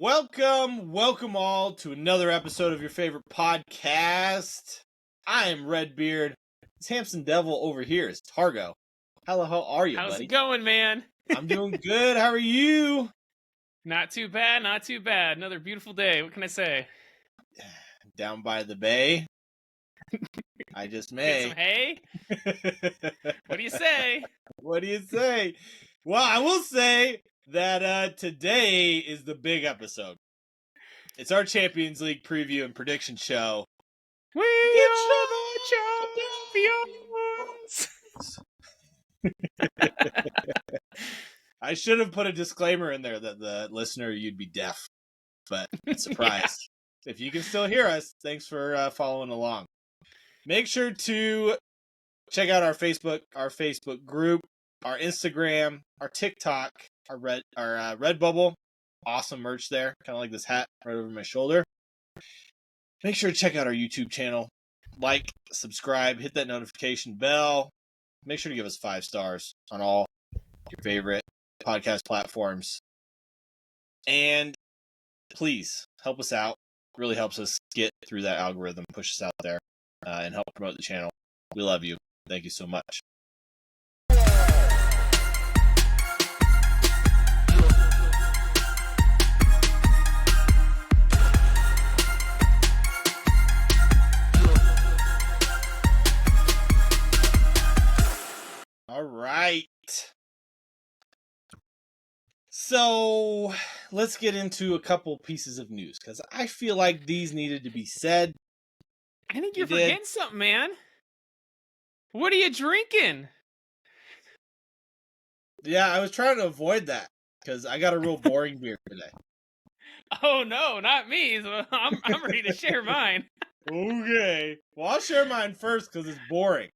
Welcome all to another episode of your favorite podcast. I am Redbeard. This handsome devil over here is Targo. Hello, how are you, How's buddy? it going, man? I'm doing good. How are you? Not too bad, not too bad. Another beautiful day. What can I say? Down by the bay. I just Get may. some hay? What do you say? What do you say? Well, I will say that today is the big episode. It's our Champions League preview and prediction show. We are the champions! I should have put a disclaimer in there that the listener, you'd be deaf, but surprised. Yeah. If you can still hear us, thanks for following along. Make sure to check out our Facebook group, our Instagram, our TikTok, our Redbubble. Awesome merch there, kind of like this hat right over my shoulder. Make sure to check out our YouTube channel. Like, subscribe, hit that notification bell. Make sure to give us 5 stars on all your favorite podcast platforms. And please help us out. It really helps us get through that algorithm, push us out there, and help promote the channel. We love you. Thank you so much. All right. So let's get into a couple pieces of news because I feel like these needed to be said. I think you're forgetting something, man. What are you drinking? Yeah, I was trying to avoid that because I got a real boring beer today. Oh no, not me. So I'm ready to share mine. Okay. Well, I'll share mine first because it's boring.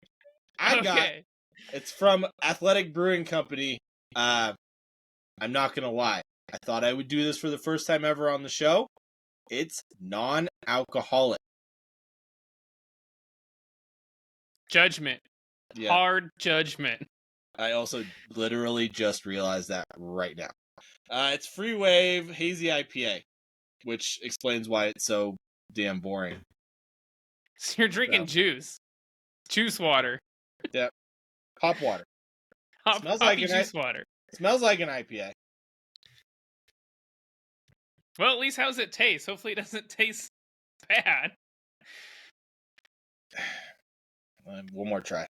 It's from Athletic Brewing Company. I'm not going to lie. I thought I would do this for the first time ever on the show. It's non-alcoholic. Judgment. Yeah. Hard judgment. I also literally just realized that right now. It's Free Wave Hazy IPA, which explains why it's so damn boring. So you're drinking juice. Juice water. Yep. Hop water. Smells like juice water. Smells like an IPA. Well, at least how's it taste? Hopefully it doesn't taste bad. One more try.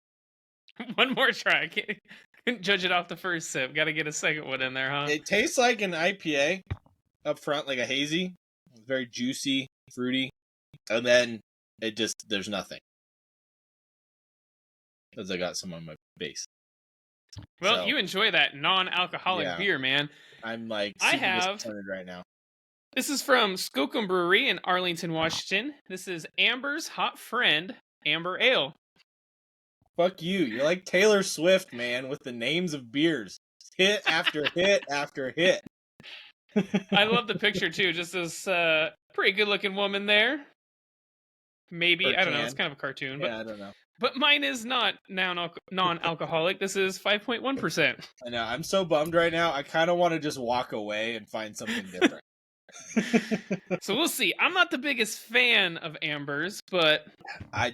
One more try. I couldn't judge it off the first sip. Got to get a second one in there, huh? It tastes like an IPA up front, like a hazy. Very juicy, fruity. And then there's nothing. Because I got some on my base. Well, you enjoy that non-alcoholic beer, man. I'm like super disappointed right now. This is from Skookum Brewery in Arlington, Washington. This is Amber's Hot Friend Amber Ale. Fuck you. You're like Taylor Swift, man, with the names of beers. Hit after hit after hit. I love the picture, too. Just this pretty good-looking woman there. Maybe. I don't know. It's kind of a cartoon. Yeah, I don't know. But mine is not non-alcoholic. This is 5.1%. I know. I'm so bummed right now. I kind of want to just walk away and find something different. So we'll see. I'm not the biggest fan of Ambers, but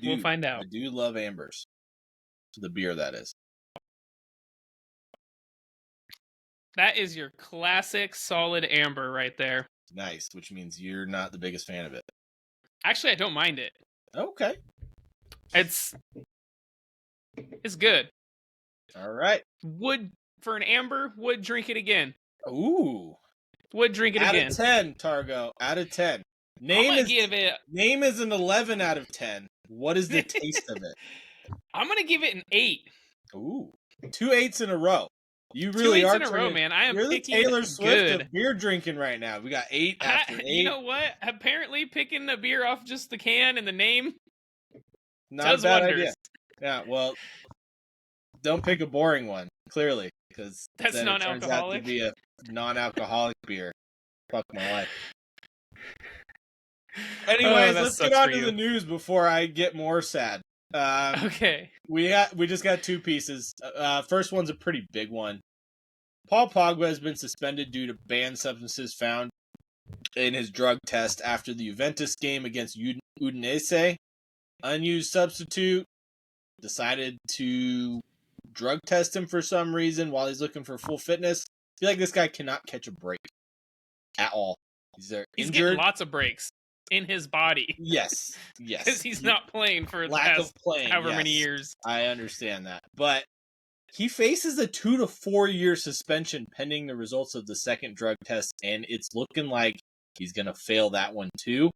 we'll find out. I do love Ambers. The beer, that is. That is your classic solid amber right there. Nice, which means you're not the biggest fan of it. Actually, I don't mind it. Okay. It's good. All right. For an amber, would drink it again. Ooh. Would drink it again. Out of 10, Targo. Out of 10. Name is an 11 out of 10. What is the taste of it? I'm going to give it an 8. Ooh. 2 8s in a row. You really are. 2 8s in a row, man. I am picking Taylor Swift of beer drinking right now. We got 8 after 8. You know what? Apparently picking the beer off just the can and the name not a bad idea. Yeah, well, don't pick a boring one, clearly, because that's then non-alcoholic. It turns out to be a non-alcoholic beer. Fuck my life. Anyways, let's get on to the news before I get more sad. Okay. We just got 2 pieces. First one's a pretty big one. Paul Pogba has been suspended due to banned substances found in his drug test after the Juventus game against Udinese. Unused substitute decided to drug test him for some reason while he's looking for full fitness. I feel like this guy cannot catch a break at all. He's injured. Getting lots of breaks in his body. Yes. Because he's not playing for lack of playing, however many years. I understand that. But he faces a 2 to 4 year suspension pending the results of the second drug test, and it's looking like he's going to fail that one too.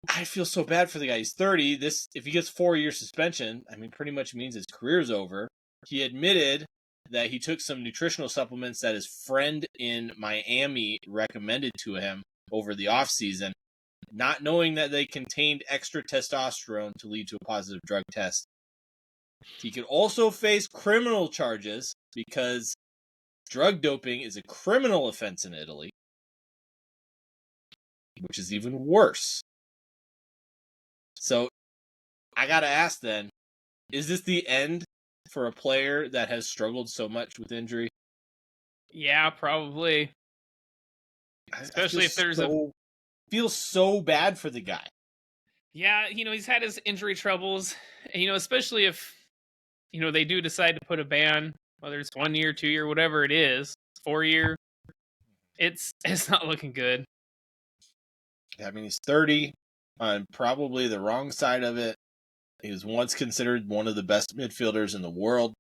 I feel so bad for the guy. He's 30. If he gets 4 year suspension, I mean, pretty much means his career's over. He admitted that he took some nutritional supplements that his friend in Miami recommended to him over the offseason, not knowing that they contained extra testosterone to lead to a positive drug test. He could also face criminal charges because drug doping is a criminal offense in Italy, which is even worse. So I got to ask then, is this the end for a player that has struggled so much with injury? Yeah, probably. Especially if there's feels so bad for the guy. Yeah, he's had his injury troubles, and, especially if, they do decide to put a ban, whether it's 1 year, 2 year, whatever it is, 4 year, it's not looking good. I mean, he's 30, on probably the wrong side of it. He was once considered one of the best midfielders in the world.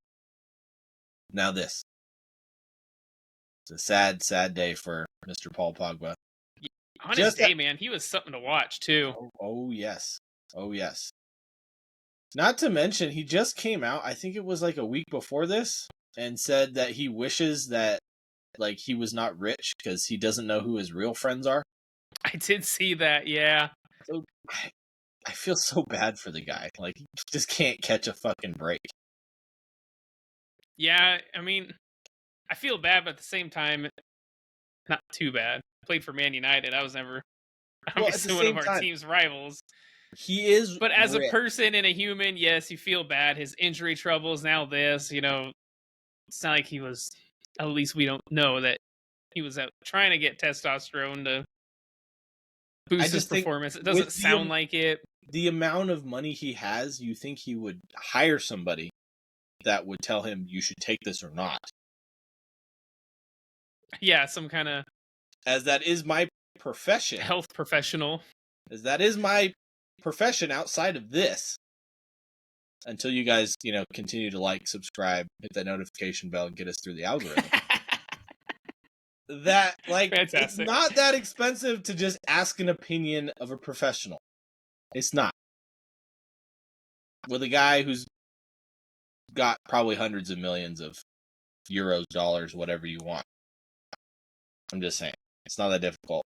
Now this. It's a sad, sad day for Mr. Paul Pogba. On his day, man, he was something to watch, too. Oh, yes. Oh, yes. Not to mention, he just came out, I think it was like a week before this, and said that he wishes that he was not rich because he doesn't know who his real friends are. I did see that, yeah. So I feel so bad for the guy. He just can't catch a fucking break. Yeah, I mean, I feel bad, but at the same time, not too bad. I played for Man United. I was never obviously one of our team's rivals. He is, but as a person and a human, yes, you feel bad. His injury troubles, now this, it's not like he was. At least we don't know that he was out trying to get testosterone to boost his performance. It doesn't sound like it. The amount of money he has, you think he would hire somebody that would tell him you should take this or not. Yeah, some kind of... As that is my profession. Health professional. As that is my profession outside of this. Until you guys, continue to subscribe, hit that notification bell, and get us through the algorithm. That, Fantastic. It's not that expensive to just ask an opinion of a professional. It's not. With a guy who's got probably hundreds of millions of euros, dollars, whatever you want. I'm just saying. It's not that difficult.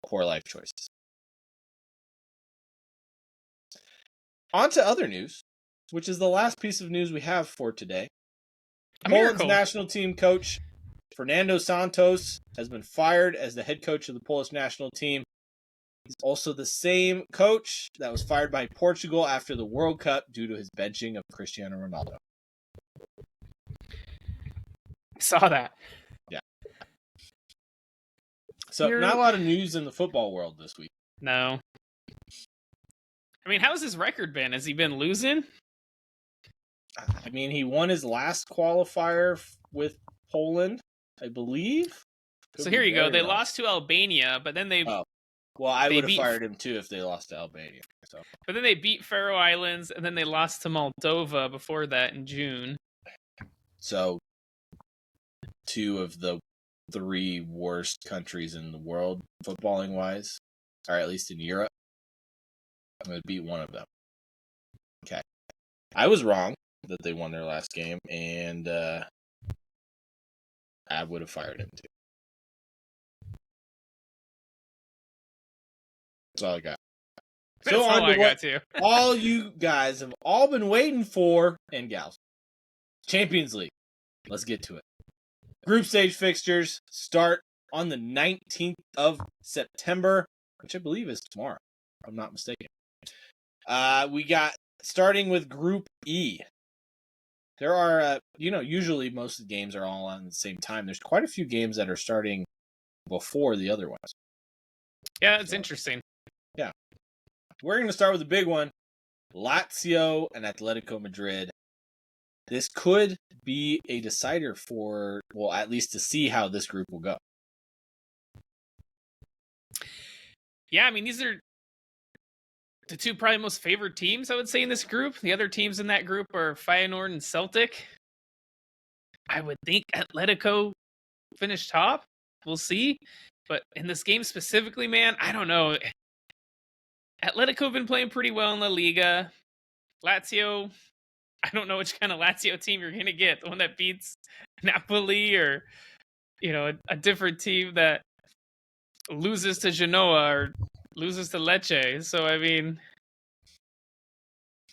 Poor life choices. On to other news, which is the last piece of news we have for today. Poland's national team coach, Fernando Santos, has been fired as the head coach of the Polish national team. He's also the same coach that was fired by Portugal after the World Cup due to his benching of Cristiano Ronaldo. I saw that. Yeah. So, not a lot of news in the football world this week. No. I mean, how's his record been? Has he been losing? I mean, he won his last qualifier with Poland, I believe. So here you go. They lost to Albania, but then they... Oh. Well, I would have fired him too if they lost to Albania. So. But then they beat Faroe Islands, and then they lost to Moldova before that in June. So, 2 of the 3 worst countries in the world, footballing-wise, or at least in Europe. I'm going to beat one of them. Okay. I was wrong that they won their last game, and I would have fired him too. That's all I got. That's all I got too. All you guys have all been waiting for, and gals. Champions League. Let's get to it. Group stage fixtures start on the 19th of September, which I believe is tomorrow, if I'm not mistaken. We got, starting with Group E. There are, usually most of the games are all on at the same time. There's quite a few games that are starting before the other ones. Yeah, that's interesting. Yeah. We're going to start with the big one. Lazio and Atletico Madrid. This could be a decider for, well, at least to see how this group will go. Yeah, I mean, these are the two probably most favored teams, I would say, in this group. The other teams in that group are Feyenoord and Celtic. I would think Atletico finished top. We'll see. But in this game specifically, man, I don't know. Atletico have been playing pretty well in La Liga. Lazio, I don't know which kind of Lazio team you're going to get. The one that beats Napoli or, a different team that loses to Genoa or loses to Lecce. So, I mean...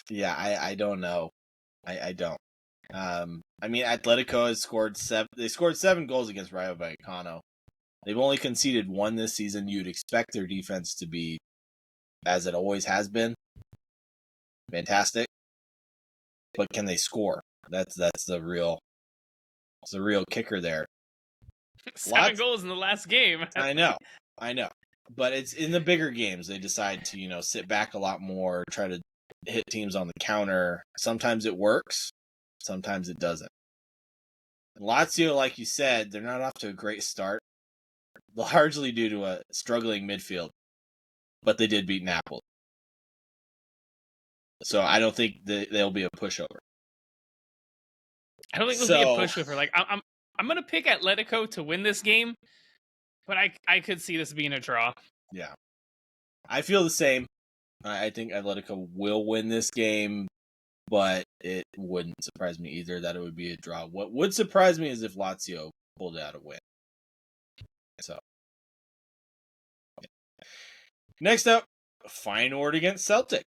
Yeah, I don't know. I don't. I mean, Atletico has scored 7. They scored 7 goals against Rayo Vallecano. They've only conceded 1 this season. You'd expect their defense to be, as it always has been, fantastic. But can they score? That's the real kicker there. 7 goals in the last game. I know. But it's in the bigger games they decide to, sit back a lot more, try to hit teams on the counter. Sometimes it works, sometimes it doesn't. And Lazio, like you said, they're not off to a great start, largely due to a struggling midfield, but they did beat Napoli. So I don't think they'll be a pushover. I don't think they'll be a pushover. Like I'm gonna pick Atletico to win this game, but I could see this being a draw. Yeah, I feel the same. I think Atletico will win this game, but it wouldn't surprise me either that it would be a draw. What would surprise me is if Lazio pulled out a win. So, yeah. Next up, Feyenoord against Celtic.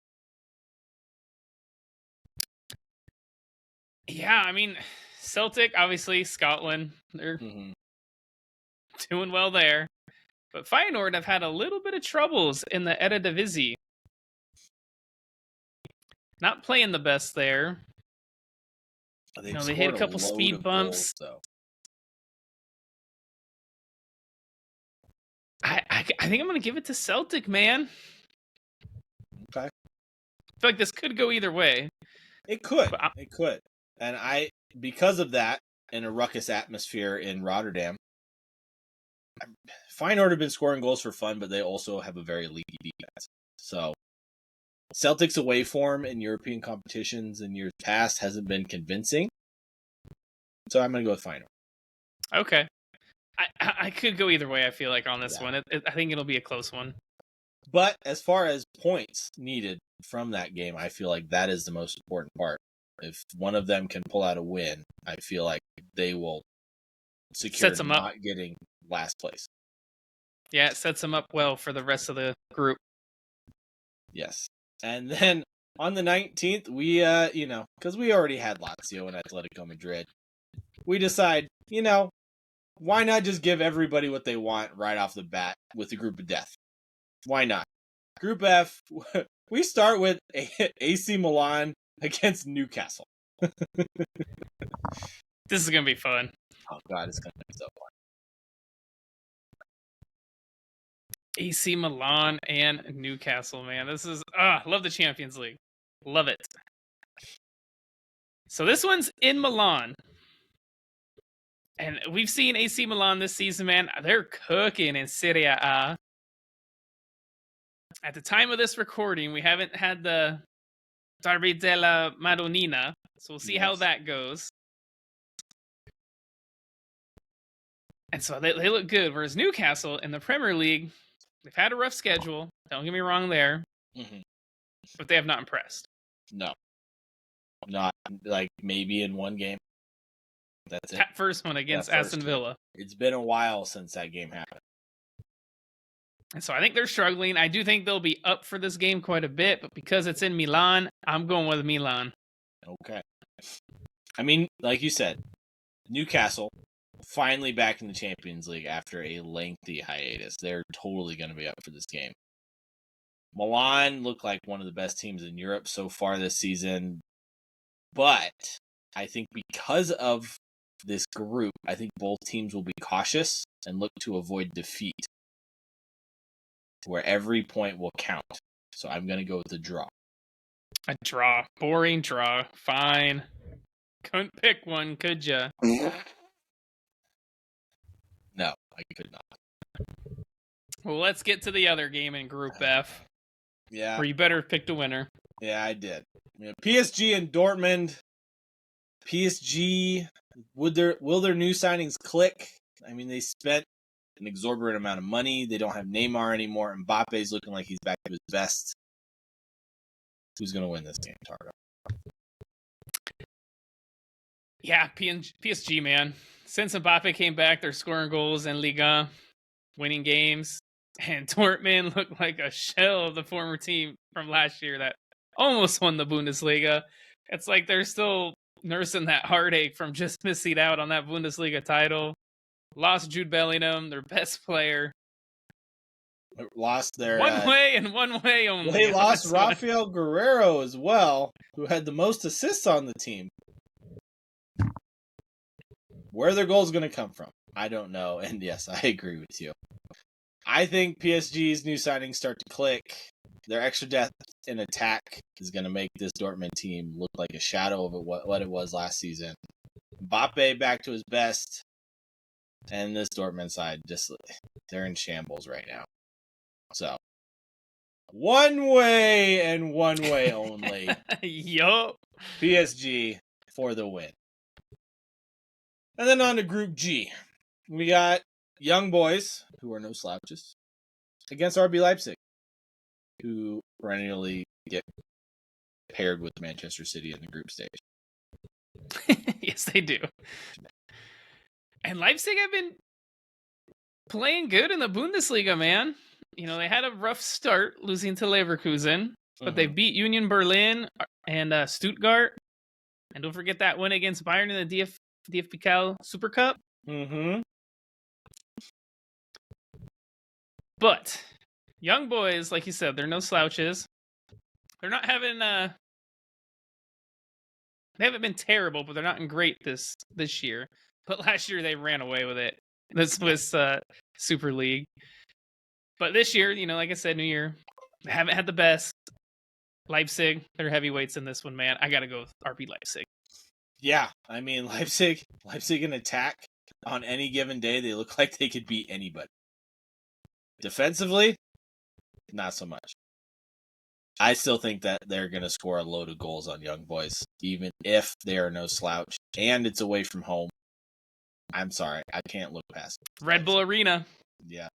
Yeah, I mean, Celtic, obviously, Scotland, they're doing well there. But Feyenoord have had a little bit of troubles in the Eredivisie. Not playing the best there. They hit a couple speed bumps. Goals, I think I'm going to give it to Celtic, man. Okay. I feel like this could go either way. It could. It could. And because of that, in a ruckus atmosphere in Rotterdam, Feyenoord have been scoring goals for fun, but they also have a very leaky defense. So, Celtic's away form in European competitions in years past hasn't been convincing. So I'm going to go with Feyenoord. Okay. I could go either way, I feel like, on this one. I think it'll be a close one. But as far as points needed from that game, I feel like that is the most important part. If one of them can pull out a win, I feel like they will secure not getting last place. Yeah, it sets them up well for the rest of the group. Yes. And then on the 19th, we, because we already had Lazio and Atletico Madrid, we decide, why not just give everybody what they want right off the bat with the group of death? Why not? Group F, we start with AC Milan against Newcastle. This is going to be fun. Oh, God, it's going to be so fun. AC Milan and Newcastle, man. This is, love the Champions League. Love it. So this one's in Milan. And we've seen AC Milan this season, man. They're cooking in Serie A. At the time of this recording, we haven't had the Derby della Madonnina, so we'll see how that goes. And so they look good. Whereas Newcastle in the Premier League, they've had a rough schedule. Don't get me wrong there. But they have not impressed. No. Not like maybe in one game. That's it. That first one against Aston Villa. It's been a while since that game happened. And so I think they're struggling. I do think they'll be up for this game quite a bit, but because it's in Milan, I'm going with Milan. Okay. I mean, like you said, Newcastle finally back in the Champions League after a lengthy hiatus. They're totally going to be up for this game. Milan look like one of the best teams in Europe so far this season, but I think because of this group, I think both teams will be cautious and look to avoid defeat, where every point will count. So I'm going to go with the draw. A draw. Boring draw. Fine. Couldn't pick one, could ya? No, I could not. Well, let's get to the other game in Group F. Yeah. Where you better have picked a winner. Yeah, I did. PSG and Dortmund. PSG, will their new signings click? I mean, they spent an exorbitant amount of money. They don't have Neymar anymore. Mbappe's looking like he's back to his best. Who's going to win this game, Targo? Yeah, PSG, man. Since Mbappe came back, they're scoring goals in Liga, winning games. And Dortmund looked like a shell of the former team from last year that almost won the Bundesliga. It's like they're still nursing that heartache from just missing out on that Bundesliga title. Lost Jude Bellingham, their best player. Lost their one way and one way only. They lost Rafael Guerrero as well, who had the most assists on the team. Where are their goals going to come from? I don't know. And yes, I agree with you. I think PSG's new signings start to click. Their extra depth in attack is going to make this Dortmund team look like a shadow of what it was last season. Mbappe back to his best. And this Dortmund side, they're in shambles right now. So, one way and one way only. Yup. PSG for the win. And then on to Group G. We got Young Boys, who are no slouches, against RB Leipzig, who perennially get paired with Manchester City in the group stage. Yes, they do. And Leipzig have been playing good in the Bundesliga, man. You know, they had a rough start losing to Leverkusen, but they beat Union Berlin and Stuttgart. And don't forget that win against Bayern in the DFB Super Cup. Mm-hmm. But Young Boys, like you said, they're no slouches. They're not having they haven't been terrible, but they're not in great this year. But last year they ran away with it. This was Super League. But this year, you know, like I said, New Year, they haven't had the best. Leipzig, they're heavyweights in this one, man. I got to go with RB Leipzig. Yeah, I mean, Leipzig in attack on any given day, they look like they could beat anybody. Defensively, not so much. I still think that they're going to score a load of goals on Young Boys, even if they are no slouch, and it's away from home. I'm sorry, I can't look past it. Red Bull Arena. Yeah.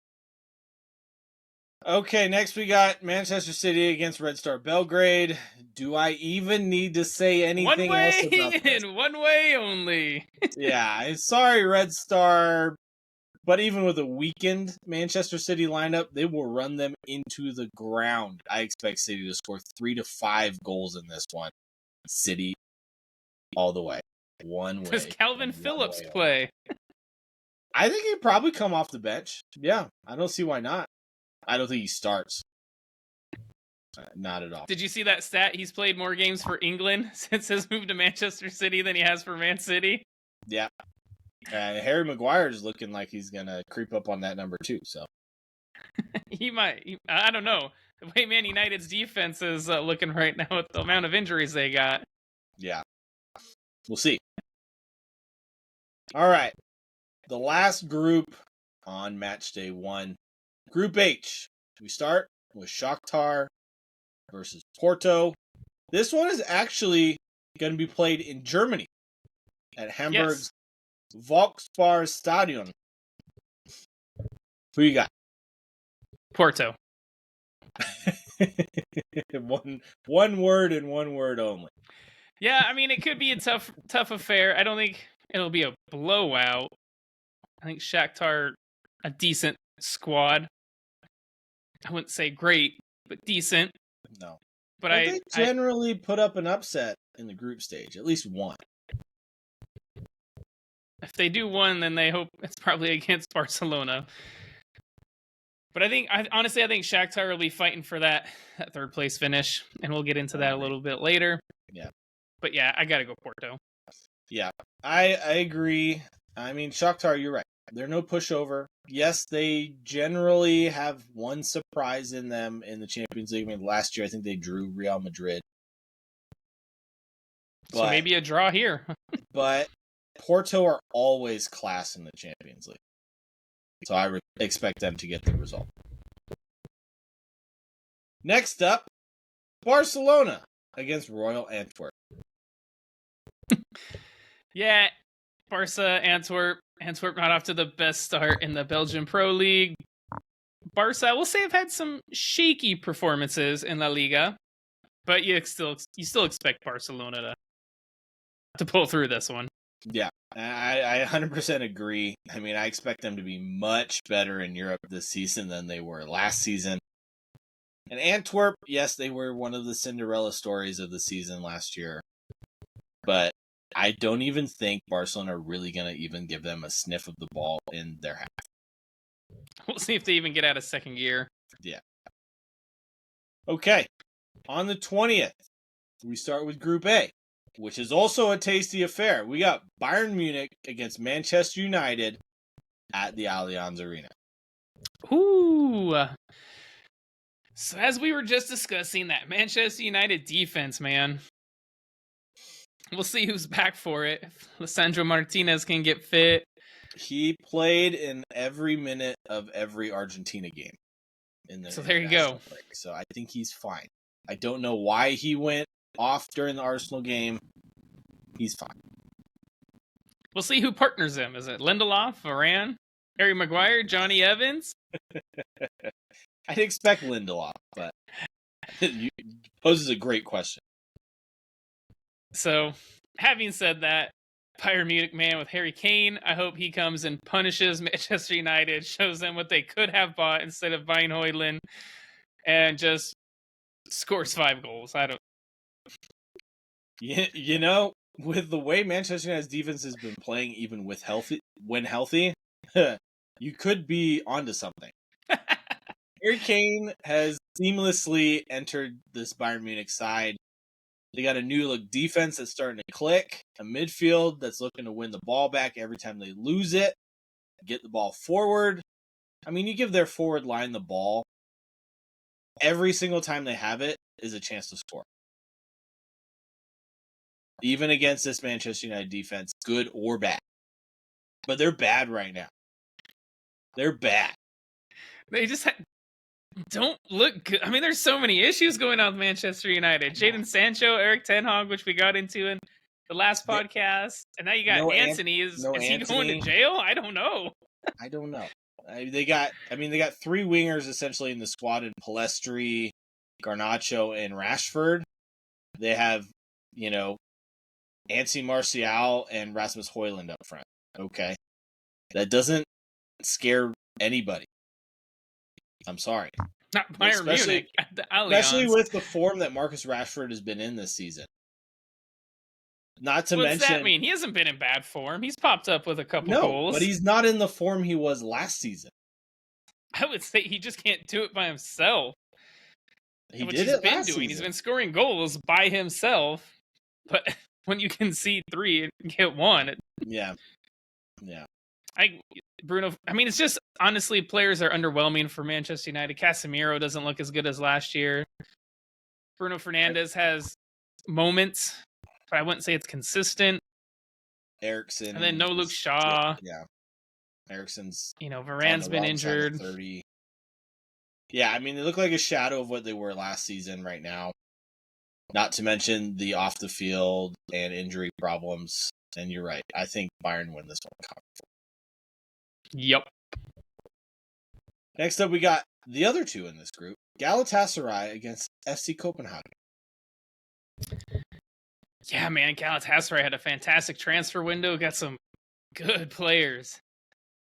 Okay, next we got Manchester City against Red Star Belgrade. Do I even need to say anything else about this? And one way only. Yeah, sorry, Red Star. But even with a weakened Manchester City lineup, they will run them into the ground. I expect City to score 3 to 5 goals in this one. City all the way. One way. Does Calvin Phillips play? I think he'd probably come off the bench. Yeah, I don't see why not. I don't think he starts. Not at all. Did you see that stat? He's played more games for England since his move to Manchester City than he has for Man City. Yeah. Harry Maguire is looking like he's going to creep up on that number too. So he might. I don't know. The way Man United's defense is looking right now with the amount of injuries they got. Yeah. We'll see. All right. The last group on Matchday 1. Group H. We start with Shakhtar versus Porto. This one is actually going to be played in Germany at Hamburg's Volksparkstadion. Who you got? Porto. one word and one word only. Yeah, I mean, it could be a tough affair. I don't think it'll be a blowout. I think Shakhtar, a decent squad. I wouldn't say great, but decent. No. But they generally put up an upset in the group stage, at least one. If they do one, then they hope it's probably against Barcelona. But honestly, I think Shakhtar will be fighting for that third place finish, and we'll get into that a little bit later. Yeah. But yeah, I gotta go Porto. Yeah, I agree. I mean, Shakhtar, you're right. They're no pushover. Yes, they generally have one surprise in them in the Champions League. I mean, last year I think they drew Real Madrid. So maybe a draw here. But Porto are always class in the Champions League. So I expect them to get the result. Next up, Barcelona against Royal Antwerp. Yeah, Barca, Antwerp. Antwerp not off to the best start in the Belgian Pro League. Barca, I will say, have had some shaky performances in La Liga, but you still expect Barcelona to pull through this one. Yeah, I 100% agree. I mean, I expect them to be much better in Europe this season than they were last season. And Antwerp, yes, they were one of the Cinderella stories of the season last year. But I don't even think Barcelona are really going to even give them a sniff of the ball in their half. We'll see if they even get out of second gear. Yeah. Okay. On the 20th, we start with Group A, which is also a tasty affair. We got Bayern Munich against Manchester United at the Allianz Arena. Ooh. So as we were just discussing, that Manchester United defense, man. We'll see who's back for it. If Lisandro Martinez can get fit. He played in every minute of every Argentina game. So there you go. Break. So I think he's fine. I don't know why he went off during the Arsenal game. He's fine. We'll see who partners him. Is it Lindelof, Varane, Harry Maguire, Johnny Evans? I'd expect Lindelof, but you poses a great question. So, having said that, Bayern Munich man with Harry Kane, I hope he comes and punishes Manchester United, shows them what they could have bought instead of buying Højlund, and just scores 5 goals. I don't. You know, with the way Manchester United's defense has been playing, even when healthy, you could be onto something. Harry Kane has seamlessly entered this Bayern Munich side. They got a new look defense that's starting to click, a midfield that's looking to win the ball back every time they lose it, get the ball forward. I mean, you give their forward line the ball, every single time they have it is a chance to score. Even against this Manchester United defense, good or bad. But they're bad right now. They're bad. They just don't look good. I mean, there's so many issues going on with Manchester United. Jadon Sancho, Eric Ten Hag, which we got into in the last podcast. And now you got Anthony. Is he going to jail? I don't know. I don't know. They got 3 wingers essentially in the squad in Pellistri, Garnacho, and Rashford. They have, Anthony Martial and Rasmus Højlund up front. Okay. That doesn't scare anybody. I'm sorry. Not Bayern Munich at the Allianz. Especially with the form that Marcus Rashford has been in this season. Not to mention... What's that mean? He hasn't been in bad form. He's popped up with a couple goals. But he's not in the form he was last season. I would say he just can't do it by himself. He did it last season. He's been scoring goals by himself. But when you concede 3 and get 1... Yeah. Bruno, I mean, it's just, honestly, players are underwhelming for Manchester United. Casemiro doesn't look as good as last year. Bruno Fernandes has moments, but I wouldn't say it's consistent. Eriksen. And then no Luke Shaw. Yeah. Eriksen's... Varane's been injured. 30. Yeah, I mean, they look like a shadow of what they were last season right now. Not to mention the off-the-field and injury problems. And you're right. I think Bayern win this one comfortably. Yep. Next up, we got the other 2 in this group. Galatasaray against FC Copenhagen. Yeah, man. Galatasaray had a fantastic transfer window. Got some good players.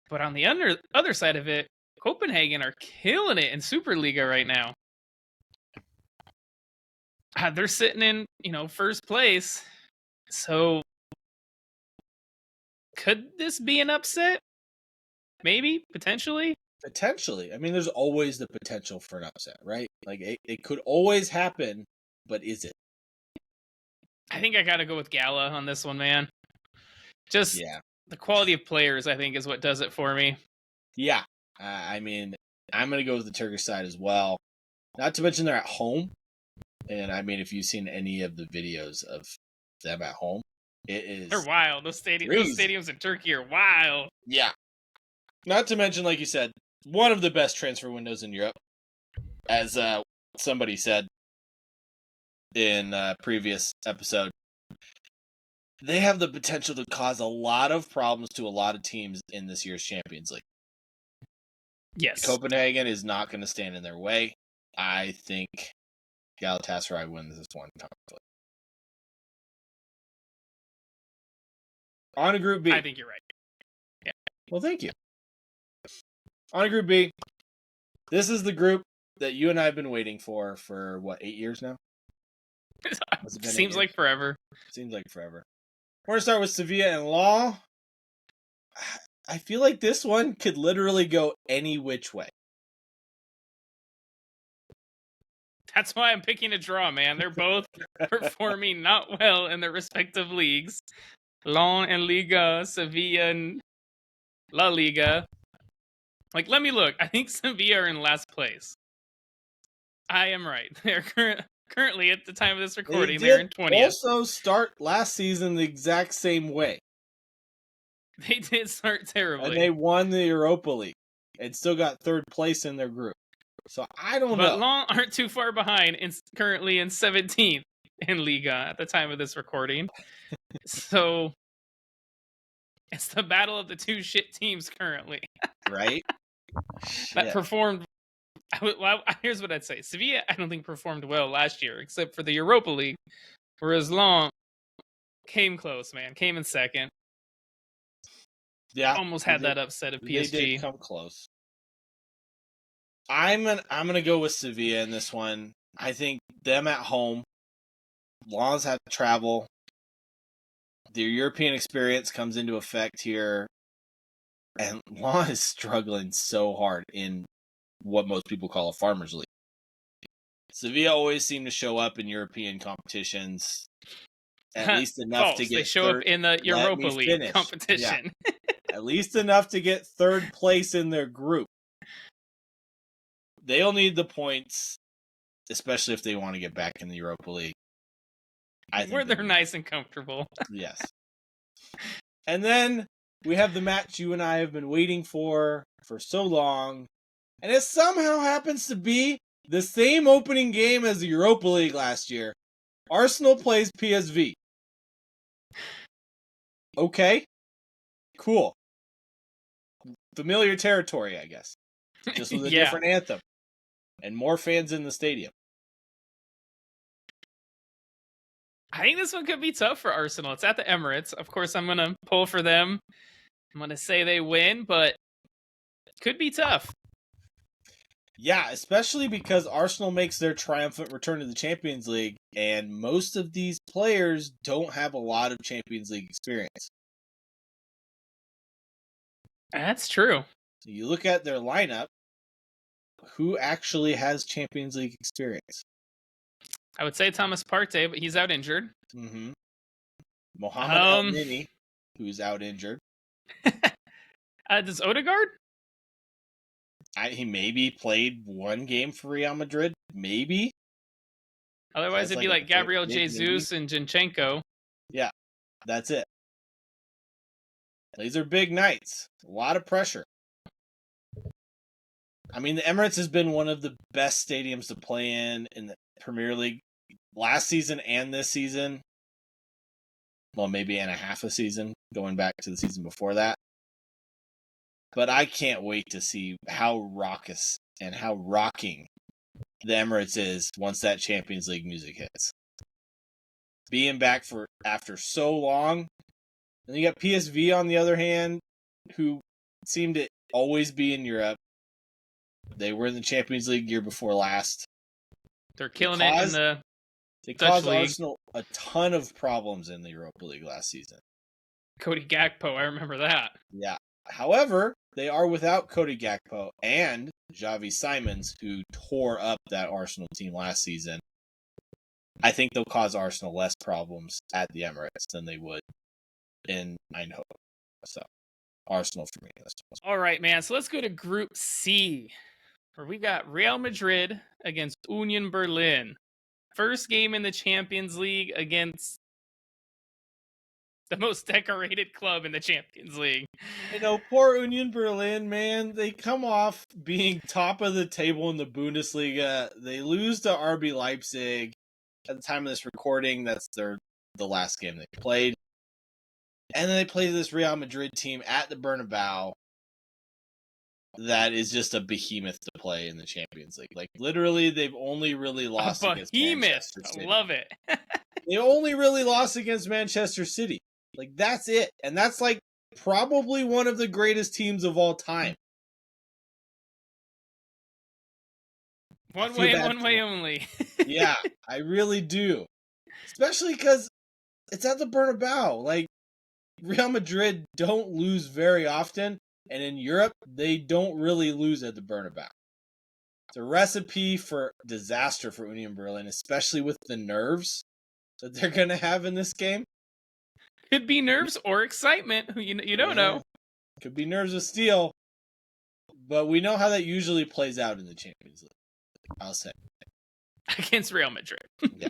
But on the other side of it, Copenhagen are killing it in Superliga right now. They're sitting in, first place. So, could this be an upset? Maybe, potentially. Potentially. I mean, there's always the potential for an upset, right? Like, it could always happen, but is it? I think I got to go with Gala on this one, man. Just Yeah. the quality of players, I think, is what does it for me. Yeah. I mean, I'm going to go with the Turkish side as well. Not to mention they're at home. And I mean, if you've seen any of the videos of them at home, it is They're wild. Those crazy. stadiums in Turkey are wild. Yeah. Not to mention, like you said, one of the best transfer windows in Europe. As somebody said in a previous episode, they have the potential to cause a lot of problems to a lot of teams in this year's Champions League. Yes. Copenhagen is not going to stand in their way. I think Galatasaray wins this one comfortably. On to Group B. I think you're right. Yeah. Well, thank you. On to Group B. This is the group that you and I have been waiting for what, 8 years now? Seems like forever. Seems like forever. We're going to start with Sevilla and Law. I feel like this one could literally go any which way. That's why I'm picking a draw, man. They're both performing not well in their respective leagues. Lyon and Liga, Sevilla and La Liga. Like, let me look. I think Sevilla are in last place. I am right. They're currently, at the time of this recording, they're in 20th. They also start last season the exact same way. They did start terribly. And they won the Europa League and still got third place in their group. So I don't know. But Lyon aren't too far behind, and currently in 17th in Liga at the time of this recording. So it's the battle of the two shit teams currently. Right? That performed. Well, here's what I'd say. Sevilla, I don't think performed well last year, except for the Europa League. Whereas Lyon came close, man. Came in second. Yeah. Almost had that upset of PSG. They did come close. I'm gonna go with Sevilla in this one. I think them at home. Lyons have to travel. Their European experience comes into effect here. And Lyon is struggling so hard in what most people call a farmers league. Sevilla always seem to show up in European competitions, at least enough to get. They show up in the Europa League competition. Yeah. At least enough to get third place in their group. They'll need the points, especially if they want to get back in the Europa League. Where they're nice and comfortable. Yes. And then we have the match you and I have been waiting for so long. And it somehow happens to be the same opening game as the Europa League last year. Arsenal plays PSV. Okay. Cool. Familiar territory, I guess. Just with a different anthem. And more fans in the stadium. I think this one could be tough for Arsenal. It's at the Emirates. Of course, I'm going to pull for them. I'm going to say they win, but it could be tough. Yeah, especially because Arsenal makes their triumphant return to the Champions League, and most of these players don't have a lot of Champions League experience. That's true. So you look at their lineup, who actually has Champions League experience? I would say Thomas Partey, but he's out injured. Mm-hmm. Mohamed El-Nini, who's out injured. Does Odegaard? He maybe played one game for Real Madrid. Maybe. Otherwise, it'd be like Gabriel Jesus and Zinchenko. Yeah, that's it. These are big nights. A lot of pressure. I mean, the Emirates has been one of the best stadiums to play in the Premier League last season and this season. Well, maybe in a half a season, going back to the season before that. But I can't wait to see how raucous and how rocking the Emirates is once that Champions League music hits. Being back after so long. And you got PSV on the other hand, who seem to always be in Europe. They were in the Champions League year before last. They're killing it in the They Dutch caused League. Arsenal a ton of problems in the Europa League last season. Cody Gakpo, I remember that. Yeah. However, they are without Cody Gakpo and Xavi Simons, who tore up that Arsenal team last season. I think they'll cause Arsenal less problems at the Emirates than they would in Eindhoven. So Arsenal for me. All right, man. So let's go to Group C, where we got Real Madrid against Union Berlin. First game in the Champions League against the most decorated club in the Champions League. You know, poor Union Berlin, man. They come off being top of the table in the Bundesliga. They lose to RB Leipzig at the time of this recording. That's the last game they played. And then they play this Real Madrid team at the Bernabeu that is just a behemoth to play in the Champions League. Like, literally, they've only really lost against Manchester City. I love it. They only really lost against Manchester City. Like, that's it. And that's, like, probably one of the greatest teams of all time. One way only. Yeah, I really do. Especially because it's at the Bernabeu. Like, Real Madrid don't lose very often. And in Europe, they don't really lose at the Bernabeu. It's a recipe for disaster for Union Berlin, especially with the nerves that they're going to have in this game. Could be nerves or excitement. You don't know. Could be nerves of steel. But we know how that usually plays out in the Champions League. I'll say. Against Real Madrid. Yeah.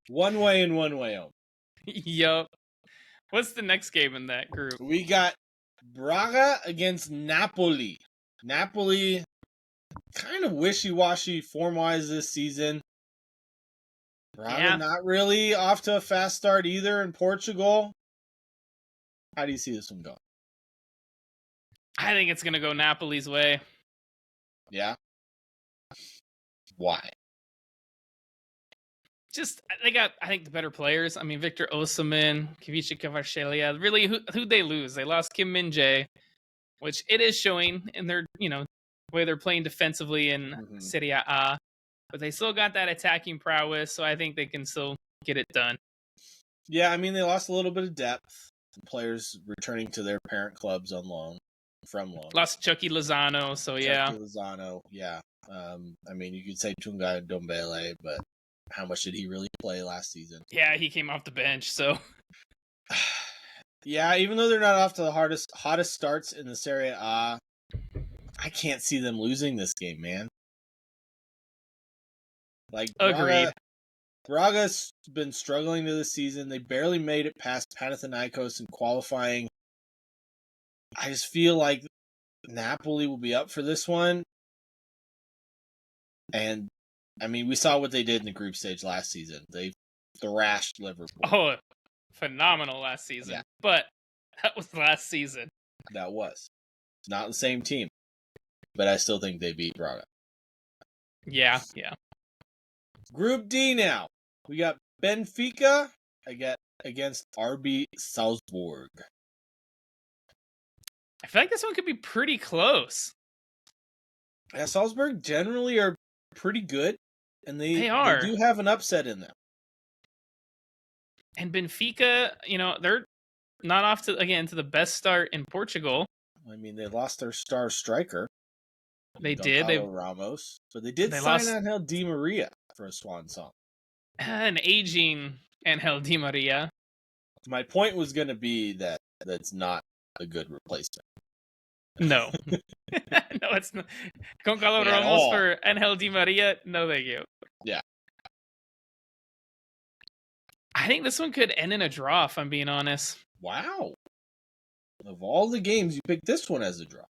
One way and one way only. Yup. What's the next game in that group? We got Braga against Napoli. Napoli, kind of wishy-washy form-wise this season. Braga not really off to a fast start either in Portugal. How do you see this one going? I think it's going to go Napoli's way. Yeah? Why? Just, they got, I think, the better players. I mean, Victor Osimhen, Kvicha Kvaratskhelia. Really, who'd they lose? They lost Kim Min-jae, which it is showing in their, way they're playing defensively in Serie A. But they still got that attacking prowess, so I think they can still get it done. Yeah, I mean, they lost a little bit of depth. Players returning to their parent clubs on loan, from loan. Lost Chucky Lozano, so yeah. Chucky Lozano, yeah. I mean, you could say Tunga Ndombele, but how much did he really play last season? Yeah, he came off the bench, so. Yeah, even though they're not off to the hottest starts in the Serie A, I can't see them losing this game, man. Like, agreed. Braga's been struggling to this season. They barely made it past Panathinaikos in qualifying. I just feel like Napoli will be up for this one. And, I mean, we saw what they did in the group stage last season. They thrashed Liverpool. Oh, phenomenal last season. Yeah. But that was last season. That was. Not the same team. But I still think they beat Braga. Yeah. Group D now. We got Benfica against RB Salzburg. I feel like this one could be pretty close. Yeah, Salzburg generally are pretty good, and they are. They do have an upset in them. And Benfica, they're not off to the best start in Portugal. I mean, they lost their star striker. They did. Ramos, but they did sign Angel Di Maria for a swan song. An aging Angel Di Maria. My point was going to be that that's not a good replacement. No. No, it's not. Goncalo Ramos for Angel Di Maria? No, thank you. Yeah. I think this one could end in a draw, if I'm being honest. Wow. Of all the games, you picked this one as a draw.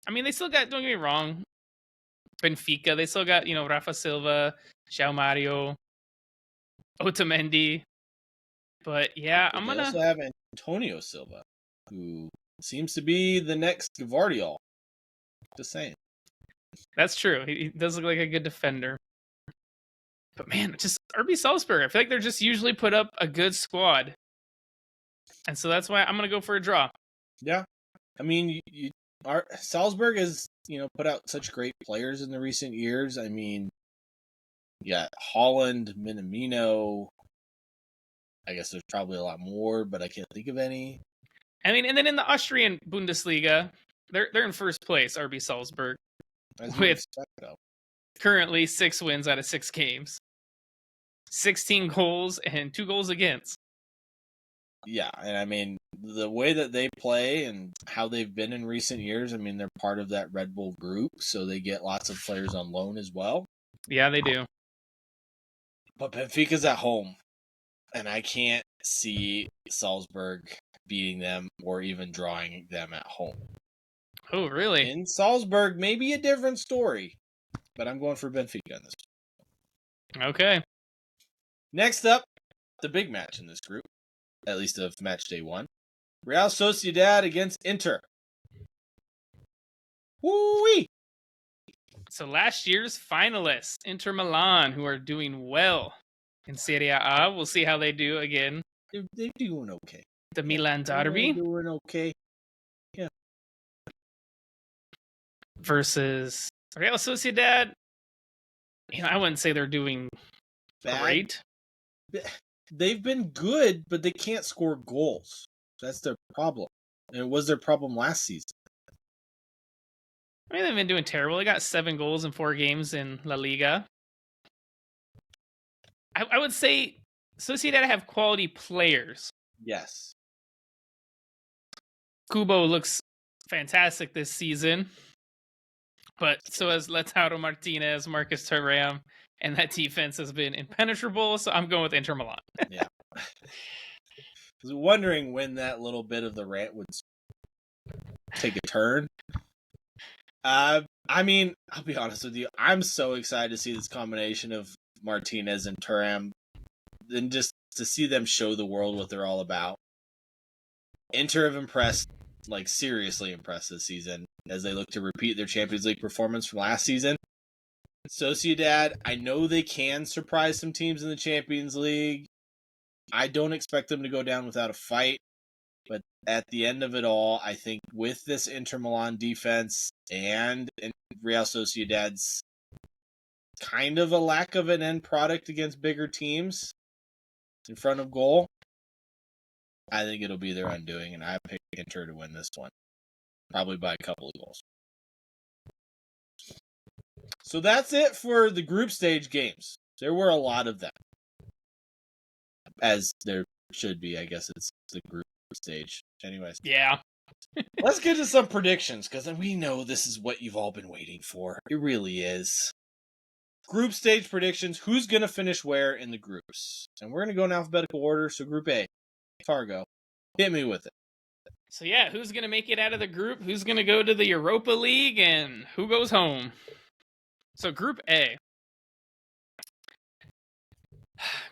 I mean, they still got, don't get me wrong, Benfica. They still got, Rafa Silva, João Mario, Otamendi. But, yeah, I'm going to... They also have Antonio Silva, who seems to be the next Gvardiol. Just saying. That's true. He does look like a good defender. But, man, just RB Salzburg. I feel like they're just usually put up a good squad. And so that's why I'm going to go for a draw. Yeah. I mean, Salzburg has, put out such great players in the recent years. I mean, you got Holland, Minamino. I guess there's probably a lot more, but I can't think of any. I mean, and then in the Austrian Bundesliga, they're in first place, RB Salzburg, with currently 6 wins out of 6 games, 16 goals and 2 goals against. Yeah, and I mean, the way that they play and how they've been in recent years, I mean, they're part of that Red Bull group, so they get lots of players on loan as well. Yeah, they do. But Benfica's at home, and I can't see Salzburg beating them or even drawing them at home. Oh, really? In Salzburg, maybe a different story, but I'm going for Benfica on this. Okay. Next up, the big match in this group, at least of Matchday 1. Real Sociedad against Inter. Woo-wee! So last year's finalists, Inter Milan, who are doing well in Serie A. We'll see how they do again. They're doing okay. The Milan derby. They're doing okay. Yeah. Versus Real Sociedad. I wouldn't say they're doing great. They've been good, but they can't score goals. That's their problem. And it was their problem last season. I mean, they've been doing terrible. They got 7 goals in 4 games in La Liga. I would say Sociedad have quality players. Yes. Kubo looks fantastic this season. But so has Lautaro Martinez, Marcus Thuram, and that defense has been impenetrable, so I'm going with Inter Milan. Yeah. I was wondering when that little bit of the rant would take a turn. I mean, I'll be honest with you. I'm so excited to see this combination of Martinez and Thuram, and just to see them show the world what they're all about. Inter have impressed, like seriously impressed this season, as they look to repeat their Champions League performance from last season. Sociedad, I know they can surprise some teams in the Champions League. I don't expect them to go down without a fight. But at the end of it all, I think with this Inter Milan defense and Real Sociedad's kind of a lack of an end product against bigger teams in front of goal, I think it'll be their undoing, and I pick Inter to win this one. Probably by a couple of goals. So that's it for the group stage games. There were a lot of them. As there should be, I guess it's the group stage. Anyways. Yeah. Let's get to some predictions, because we know this is what you've all been waiting for. It really is. Group stage predictions. Who's going to finish where in the groups? And we're going to go in alphabetical order. So Group A, Fargo. Hit me with it. So yeah, who's going to make it out of the group? Who's going to go to the Europa League? And who goes home? So Group A.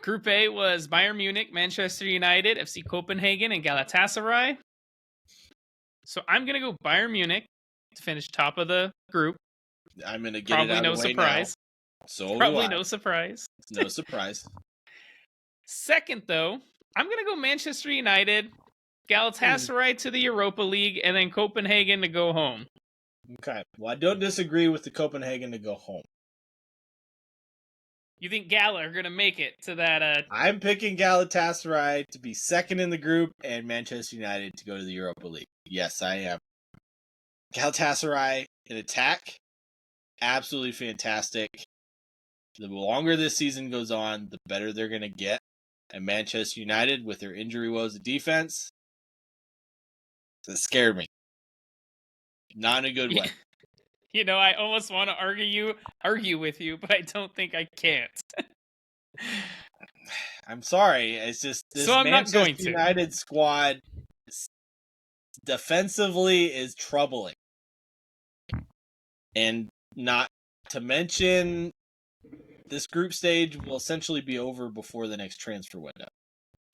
Group A was Bayern Munich, Manchester United, FC Copenhagen, and Galatasaray. So I'm going to go Bayern Munich to finish top of the group. I'm going to get Probably it out no of the way surprise. now. So Probably no surprise. No surprise. Second, though, I'm going to go Manchester United, Galatasaray to the Europa League, and then Copenhagen to go home. Okay. Well, I don't disagree with the Copenhagen to go home. You think Gala are going to make it to that? I'm picking Galatasaray to be second in the group and Manchester United to go to the Europa League. Yes, I am. Galatasaray in attack, absolutely fantastic. The longer this season goes on, the better they're going to get. And Manchester United, with their injury woes of defense, that scared me. Not in a good way. You know, I almost want to argue with you, but I don't think I can't. I'm sorry. It's just this So I'm not going Manchester to. United squad defensively is troubling. And not to mention, this group stage will essentially be over before the next transfer window.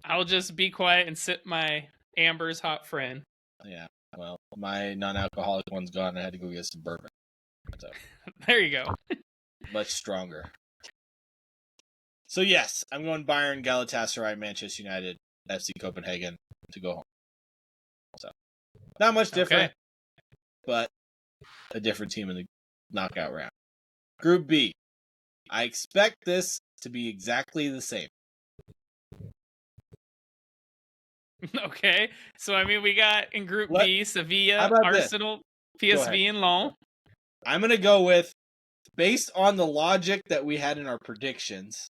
I'll just be quiet and sip my Amber's hot friend. Yeah, well, my non-alcoholic one's gone. I had to go get some bourbon. So, There you go. much stronger. So yes, I'm going Bayern, Galatasaray, Manchester United, FC Copenhagen to go home. So, not much different, but a different team in the knockout round. Group B. I expect this to be exactly the same. Okay, so I mean, we got in Group B, Sevilla, How about this? Arsenal, PSV, and Lyon. I'm going to go with, based on the logic that we had in our predictions,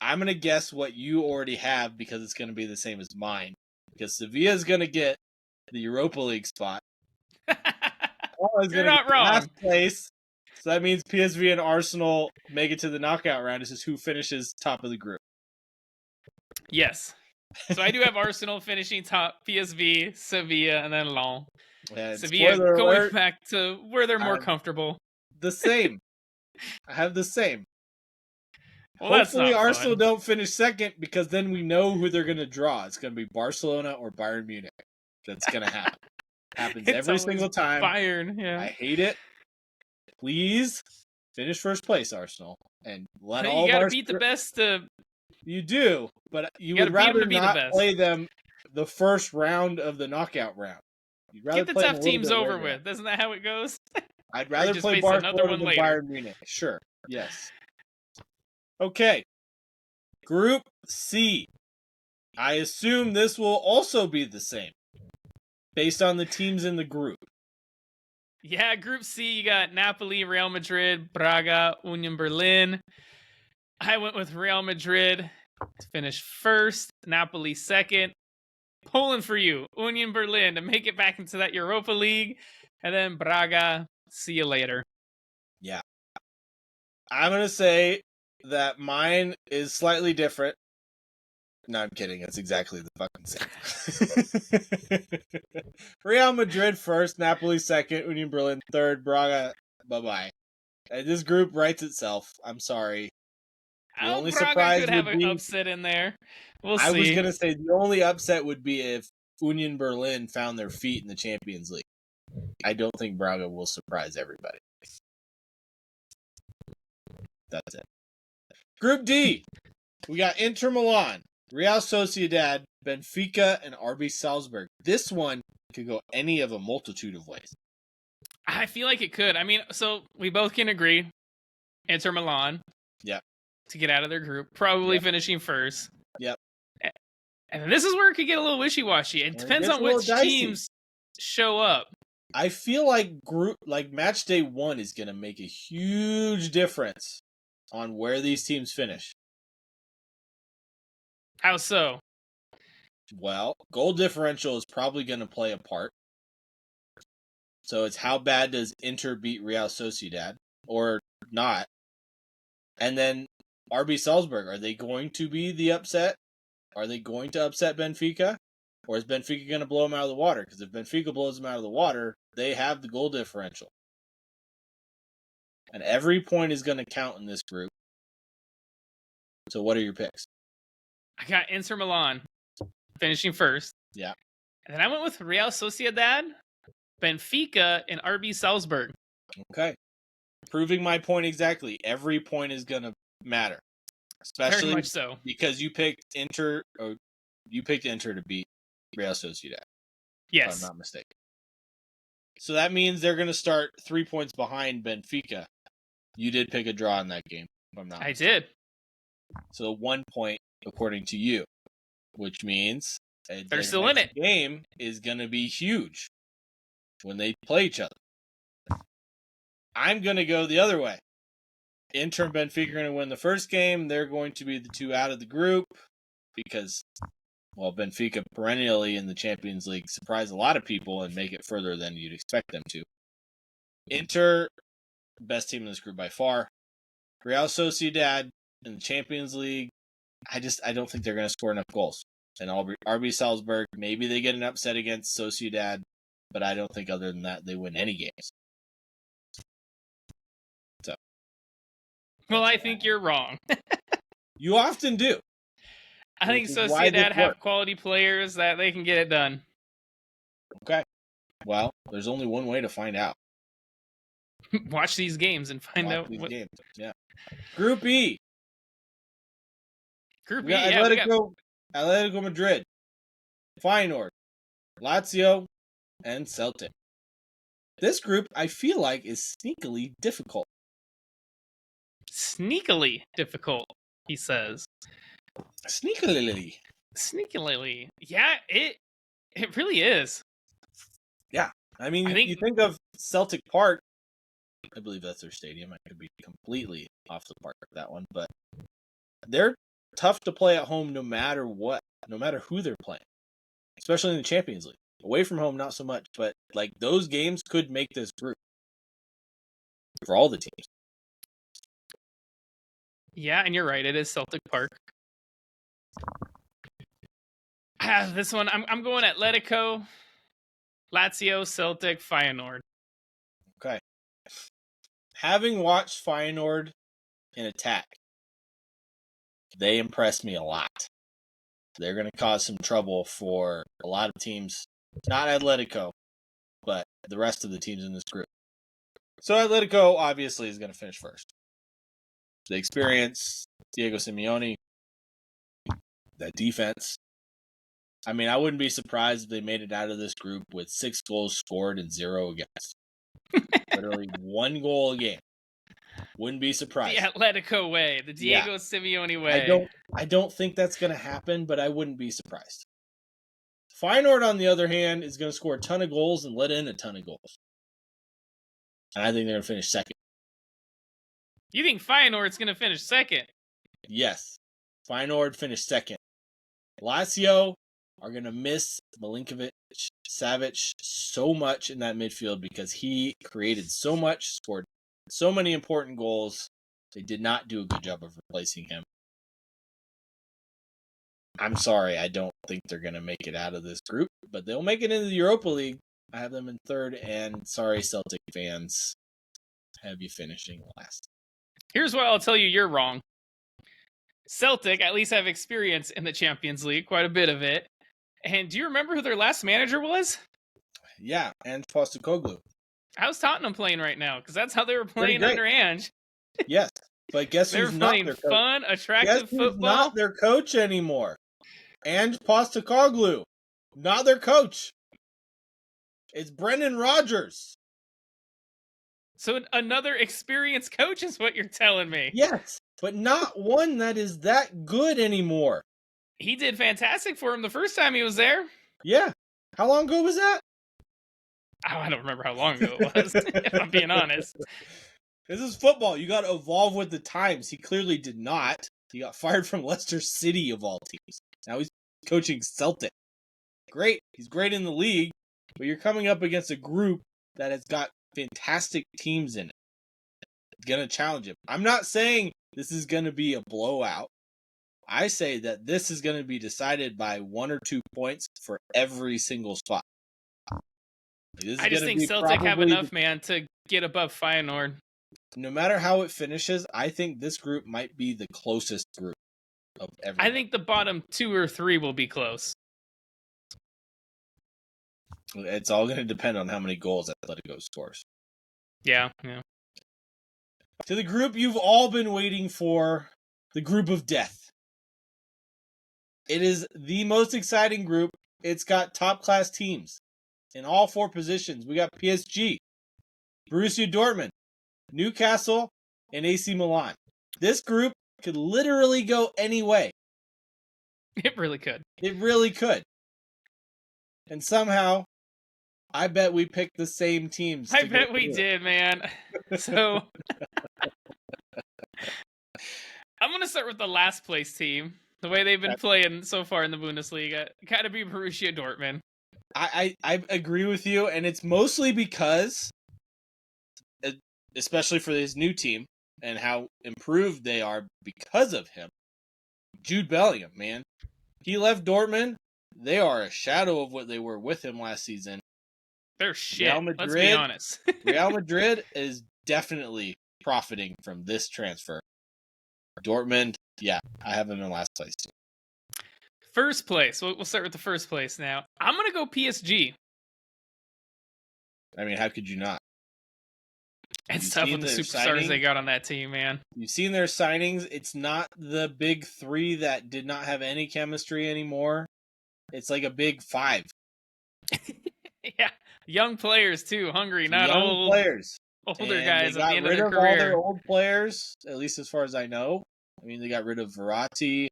I'm going to guess what you already have because it's going to be the same as mine. because Sevilla is going to get the Europa League spot. Paul is You're going to not get last wrong. place. So that means PSV and Arsenal make it to the knockout round. This is who finishes top of the group. Yes. So I do have Arsenal finishing top, PSV, Sevilla, and then Lyon. And Sevilla spoiler going alert, back to where they're more I'm comfortable. the same. I have the same. Well, that's Hopefully not Arsenal fun. don't finish second because then we know who they're going to draw. It's going to be Barcelona or Bayern Munich. That's going to happen. Happens It's every always single time. Bayern, yeah. I hate it. Please finish first place, Arsenal, and let all You of got to our. beat the best to. You do, but you You would gotta beat 'em rather to be the not best. play them the first round of the knockout round. You'd rather Get the play them tough a little teams bit over later. with. Isn't that how it goes? I'd rather just play face another Barcelona one than later. Bayern Munich. Sure. Yes. Okay. Group C. I assume this will also be the same, based on the teams in the group. Yeah, Group C, you got Napoli, Real Madrid, Braga, Union Berlin. I went with Real Madrid to finish first, Napoli second. Pulling for you, Union Berlin to make it back into that Europa League, and then Braga, see you later. Yeah. I'm going to say that mine is slightly different. No, I'm kidding. It's exactly the fucking same. Real Madrid first, Napoli second, Union Berlin third, Braga, bye-bye. And this group writes itself. I'm sorry. The only Braga surprise could have would an be... upset in there. We'll I see. was going to say the only upset would be if Union Berlin found their feet in the Champions League. I don't think Braga will surprise everybody. That's it. Group D. We got Inter Milan, Real Sociedad, Benfica, and RB Salzburg. This one could go any of a multitude of ways. I feel like it could. I mean, so we both can agree. Inter Milan. Yep. To get out of their group. Probably finishing first. Yep. And this is where it could get a little wishy-washy. It depends on which teams show up. I feel like Matchday 1 is going to make a huge difference on where these teams finish. How so? Well, goal differential is probably going to play a part. So it's how bad does Inter beat Real Sociedad or not? And then RB Salzburg, are they going to be the upset? Are they going to upset Benfica? Or is Benfica going to blow them out of the water? Because if Benfica blows them out of the water, they have the goal differential. And every point is going to count in this group. So what are your picks? I got Inter Milan finishing first. Yeah. And then I went with Real Sociedad, Benfica, and RB Salzburg. Okay. Proving my point exactly. Every point is going to matter. Especially very much so. Because you picked Inter to beat Real Sociedad. Yes. If I'm not mistaken. So that means they're going to start 3 points behind Benfica. You did pick a draw in that game, if I'm not mistaken. I did. So 1 point according to you, which means they're still in it. The game is going to be huge when they play each other. I'm going to go the other way. Inter and Benfica are going to win the first game. They're going to be the two out of the group because, well, Benfica perennially in the Champions League surprise a lot of people and make it further than you'd expect them to. Inter, best team in this group by far. Real Sociedad in the Champions League, I don't think they're going to score enough goals. And RB Salzburg, maybe they get an upset against Sociedad, but I don't think other than that they win any games. So, well, I think you're wrong. You often do. I think Sociedad have quality players that they can get it done. Okay. Well, there's only one way to find out. Watch these games and find out what games. Yeah. Group E. Group E, yeah. Atletico Madrid, Feyenoord, Lazio, and Celtic. This group, I feel like, is sneakily difficult. Sneakily difficult, he says. Sneakily. Yeah, it really is. Yeah. I mean, you think of Celtic Park. I believe that's their stadium. I could be completely off the park with that one. But they're tough to play at home no matter what, no matter who they're playing. especially in the Champions League. Away from home, not so much, but like those games could make this group for all the teams. Yeah, and you're right. It is Celtic Park. This one, I'm going Atletico, Lazio, Celtic, Feyenoord. Okay. Having watched Feyenoord in attack, they impressed me a lot. They're going to cause some trouble for a lot of teams. Not Atletico, but the rest of the teams in this group. So Atletico obviously is going to finish first. The experience, Diego Simeone, that defense. I mean, I wouldn't be surprised if they made it out of this group with 6 goals scored and 0 against. Literally 1 goal a game. Wouldn't be surprised. The Atletico way, the Diego Simeone way. I don't think that's going to happen, but I wouldn't be surprised. Feyenoord, on the other hand, is going to score a ton of goals and let in a ton of goals. And I think they're going to finish second. You think Feyenoord's going to finish second? Yes. Feyenoord finished second. Lazio are going to miss Milinkovic-Savic so much in that midfield because he created so much, scored so many important goals. They did not do a good job of replacing him. I'm sorry, I don't think they're going to make it out of this group, but they'll make it into the Europa League. I have them in third, and sorry, Celtic fans, have you finishing last. Here's why I'll tell you you're wrong. Celtic at least have experience in the Champions League, quite a bit of it. And do you remember who their last manager was? Yeah, Ange Postecoglou. How's Tottenham playing right now? Because that's how they were playing under Ange. Yes, but guess They're who's not playing their coach? fun, attractive Guess who's football. not their coach anymore? Ange Postecoglou, not their coach. It's Brendan Rodgers. So another experienced coach is what you're telling me. Yes, but not one that is that good anymore. He did fantastic for him the first time he was there. Yeah. How long ago was that? Oh, I don't remember how long ago it was, if I'm being honest. This is football. You got to evolve with the times. He clearly did not. He got fired from Leicester City, of all teams. Now he's coaching Celtic. Great. He's great in the league, but you're coming up against a group that has got fantastic teams in it. Going to challenge him. I'm not saying this is going to be a blowout. I say that this is going to be decided by 1 or 2 points for every single spot. I just think Celtic have enough, man, to get above Feyenoord. No matter how it finishes, I think this group might be the closest group of everyone. I think the bottom 2 or 3 will be close. It's all going to depend on how many goals Atletico scores. Yeah. To the group you've all been waiting for, the group of death. It is the most exciting group. It's got top-class teams in all 4 positions. We got PSG, Borussia Dortmund, Newcastle, and AC Milan. This group could literally go any way. It really could. It really could. And somehow, I bet we picked the same teams. I bet we did, man. So, I'm going to start with the last place team. The way they've been playing so far in the Bundesliga. Gotta be Borussia Dortmund. I agree with you, and it's mostly because, especially for this new team, and how improved they are because of him, Jude Bellingham, man. He left Dortmund. They are a shadow of what they were with him last season. They're shit, let's be honest. Real Madrid is definitely profiting from this transfer. Dortmund, yeah, I have them in last place too. First place. We'll start with the first place now. I'm going to go PSG. I mean, how could you not? It's tough with the superstars they got on that team, man. You've seen their signings. It's not the big 3 that did not have any chemistry anymore. It's like a big 5. Yeah, young players too, hungry, not young old players. Older and guys they at got the end of rid their of career. all their old players, at least as far as I know. I mean, they got rid of Verratti,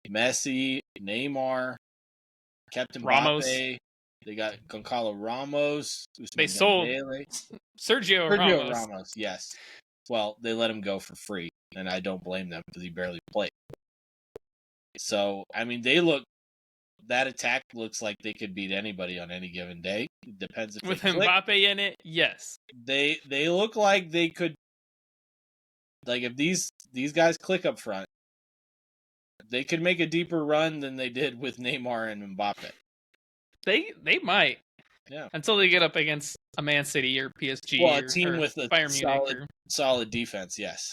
Messi, Neymar, Captain Ramos. Mbappe. They got Goncalo Ramos. They sold Sergio Ramos, yes. Well, they let him go for free, and I don't blame them because he barely played. So, I mean, they look that attack looks like they could beat anybody on any given day. It depends if With they click. Mbappe in it, yes. They look like they could, like, if these guys click up front, they could make a deeper run than they did with Neymar and Mbappe. They might. Yeah. Until they get up against a Man City or PSG Well, a or team with a Bayern Munich. solid defense, yes.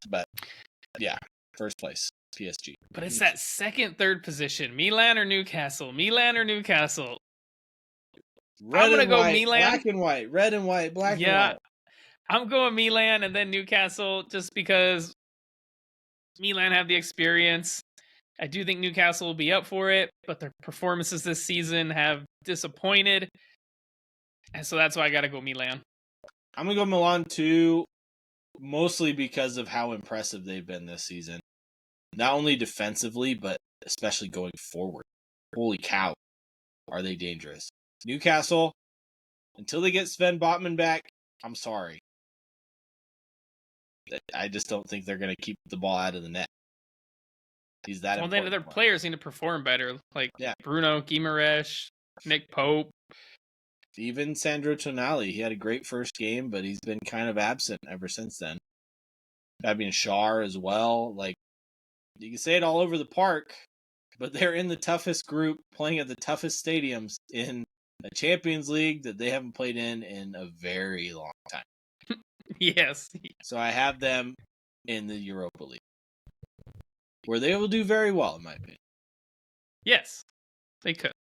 But yeah, first place, PSG. But it's that second, third position. Milan or Newcastle? Milan or Newcastle? Red I'm going to and go white, Milan. black and white, red and white, black and white. I'm going Milan and then Newcastle just because Milan have the experience. I do think Newcastle will be up for it, but their performances this season have disappointed. And so that's why I got to go Milan. I'm going to go Milan too, mostly because of how impressive they've been this season. Not only defensively, but especially going forward. Holy cow, are they dangerous. Newcastle, until they get Sven Botman back, I'm sorry. I just don't think they're going to keep the ball out of the net. He's that important. Well, then their players need to perform better. Like Bruno Guimaraes, Nick Pope. Even Sandro Tonali. He had a great first game, but he's been kind of absent ever since then. Fabian Schär as well. Like, you can say it all over the park, but they're in the toughest group, playing at the toughest stadiums in a Champions League that they haven't played in a very long time. Yes. So I have them in the Europa League, where they will do very well, in my opinion. Yes, they could.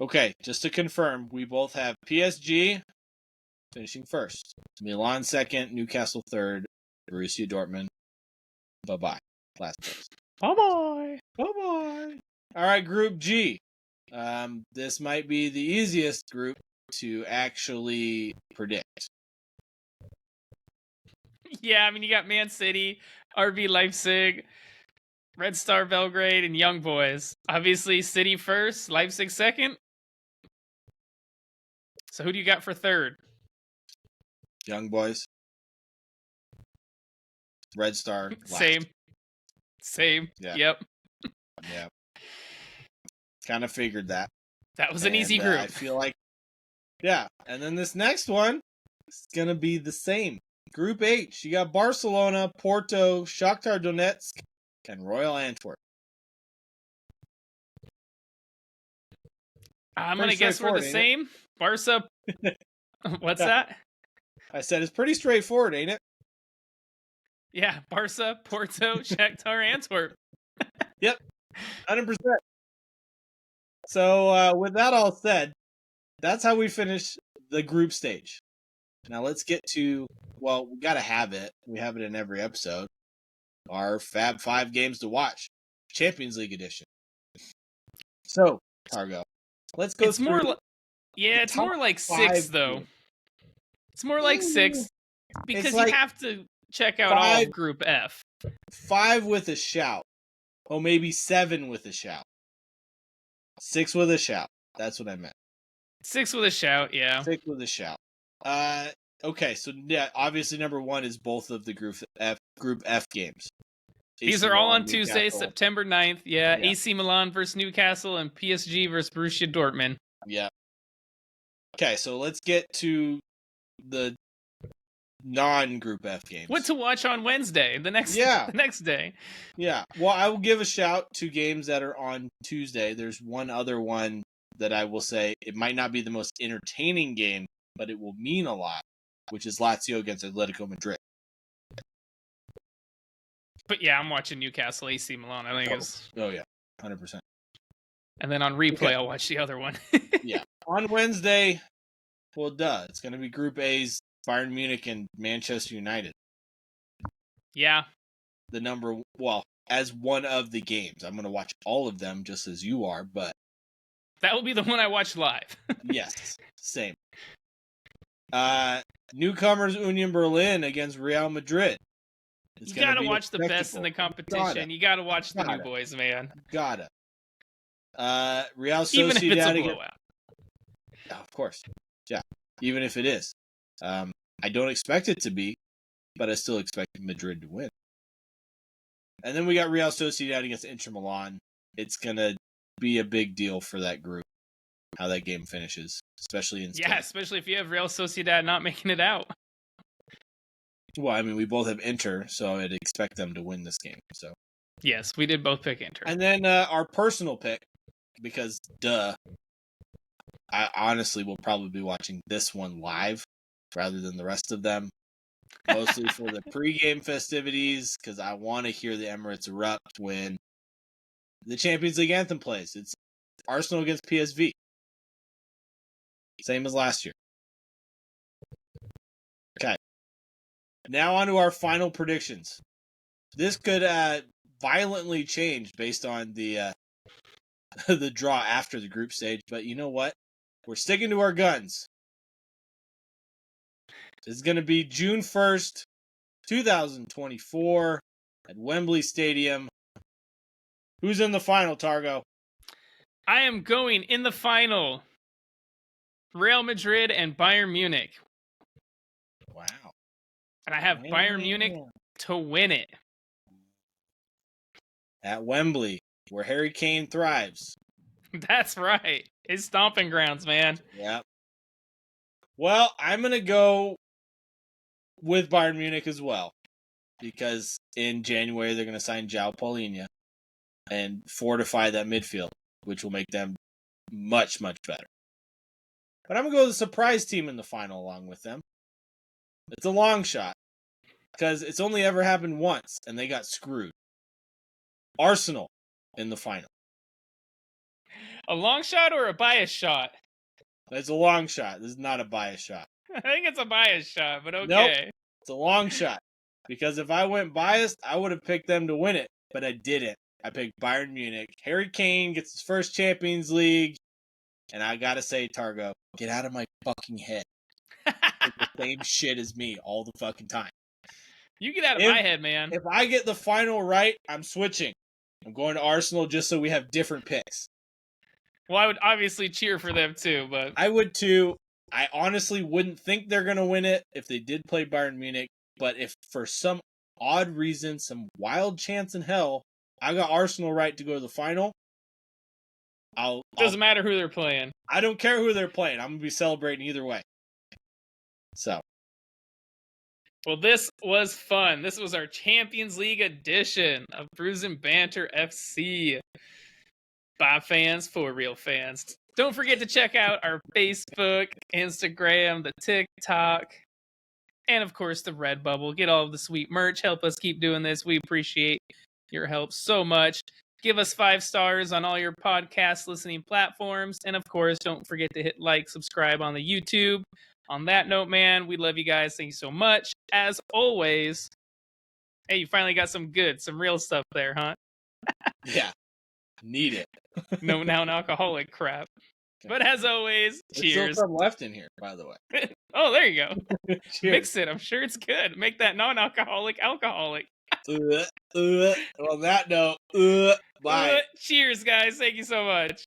Okay, just to confirm, we both have PSG finishing first, Milan second, Newcastle third, Borussia Dortmund. Bye-bye. Last place. Bye-bye. Bye-bye. All right, Group G. This might be the easiest group to actually predict. Yeah, I mean, you got Man City, RB Leipzig, Red Star Belgrade, and Young Boys. Obviously, City first, Leipzig second. So who do you got for third? Young Boys. Red Star. Last. Same. Yeah. Yep. Yeah. Kind of figured that. That was an easy group. I feel like, yeah. And then this next one is going to be the same. Group H, you got Barcelona, Porto, Shakhtar Donetsk, and Royal Antwerp. I'm going to guess we're the same. Barca. What's that? I said it's pretty straightforward, ain't it? Yeah, Barca, Porto, Shakhtar, Antwerp. Yep, 100%. So with that all said, that's how we finish the group stage. Now let's get to, well, we got to have it. We have it in every episode. Our Fab 5 games to watch. Champions League edition. So, Targo, let's go through. It's more like 6, though. Games. It's more like 6 because you have to check out all of Group F. 5 with a shout. Oh, maybe 7 with a shout. 6 with a shout. That's what I meant. 6 with a shout, yeah. 6 with a shout. Okay, so yeah, obviously number 1 is both of the Group F games. These are all on Tuesday, September 9th. Yeah, AC Milan versus Newcastle and PSG versus Borussia Dortmund. Yeah. Okay, so let's get to the non-Group F games. What to watch on Wednesday, the next day. Yeah. Well, I will give a shout to games that are on Tuesday. There's one other one that I will say it might not be the most entertaining game, but it will mean a lot, which is Lazio against Atletico Madrid. But yeah, I'm watching Newcastle AC Milan. I think it's... Oh, yeah. 100%. And then on replay, I'll watch the other one. Yeah. On Wednesday, well, it's going to be Group A's Bayern Munich and Manchester United. Yeah. As one of the games. I'm going to watch all of them just as you are, but... That will be the one I watch live. Yes. Same. Newcomers Union Berlin against Real Madrid. You gotta watch the best in the competition. You gotta watch the new boys, man. Gotta. Real Sociedad. Even if it's a blowout. Of course. Yeah. Even if it is. I don't expect it to be, but I still expect Madrid to win. And then we got Real Sociedad against Inter Milan. It's going to be a big deal for that group, how that game finishes, especially in Spain. Yeah, especially if you have Real Sociedad not making it out. Well, I mean, we both have Inter, so I'd expect them to win this game. So Yes, we did both pick Inter. And then our personal pick, because duh, I honestly will probably be watching this one live rather than the rest of them. Mostly for the pregame festivities, because I want to hear the Emirates erupt when the Champions League anthem plays. It's Arsenal against PSV. Same as last year. Okay. Now on to our final predictions. This could violently change based on the the draw after the group stage, but you know what? We're sticking to our guns. This is going to be June 1st, 2024 at Wembley Stadium. Who's in the final, Targo? I am going in the final. Real Madrid and Bayern Munich. Wow. And I have Bayern Munich to win it. At Wembley, where Harry Kane thrives. That's right. His stomping grounds, man. Yep. Well, I'm going to go with Bayern Munich as well. Because in January, they're going to sign João Paulinho and fortify that midfield, which will make them much, much better. But I'm going to go with the surprise team in the final along with them. It's a long shot. Because it's only ever happened once, and they got screwed. Arsenal in the final. A long shot or a bias shot? That's a long shot. This is not a bias shot. I think it's a bias shot, but okay. Nope. It's a long shot. Because if I went biased, I would have picked them to win it. But I didn't. I picked Bayern Munich. Harry Kane gets his first Champions League. And I gotta say, Targo, get out of my fucking head. It's the same shit as me all the fucking time. You get out of my head, man. If I get the final right, I'm switching. I'm going to Arsenal just so we have different picks. Well, I would obviously cheer for them too, but... I would too. I honestly wouldn't think they're going to win it if they did play Bayern Munich. But if for some odd reason, some wild chance in hell, I got Arsenal right to go to the final, Doesn't matter who they're playing. I don't care who they're playing. I'm going to be celebrating either way. So. Well, this was fun. This was our Champions League edition of Brews and Banter FC. By fans, for real fans. Don't forget to check out our Facebook, Instagram, the TikTok, and of course the Redbubble. Get all of the sweet merch. Help us keep doing this. We appreciate your help so much. Give us 5 stars on all your podcast listening platforms. And of course, don't forget to hit like, subscribe on the YouTube. On that note, man, we love you guys. Thank you so much. As always, hey, you finally got some real stuff there, huh? Yeah. Need it. No non-alcoholic crap. But as always, cheers. There's still some left in here, by the way. Oh, there you go. Cheers. Mix it. I'm sure it's good. Make that non-alcoholic alcoholic. On that note, bye. Cheers, guys. Thank you so much.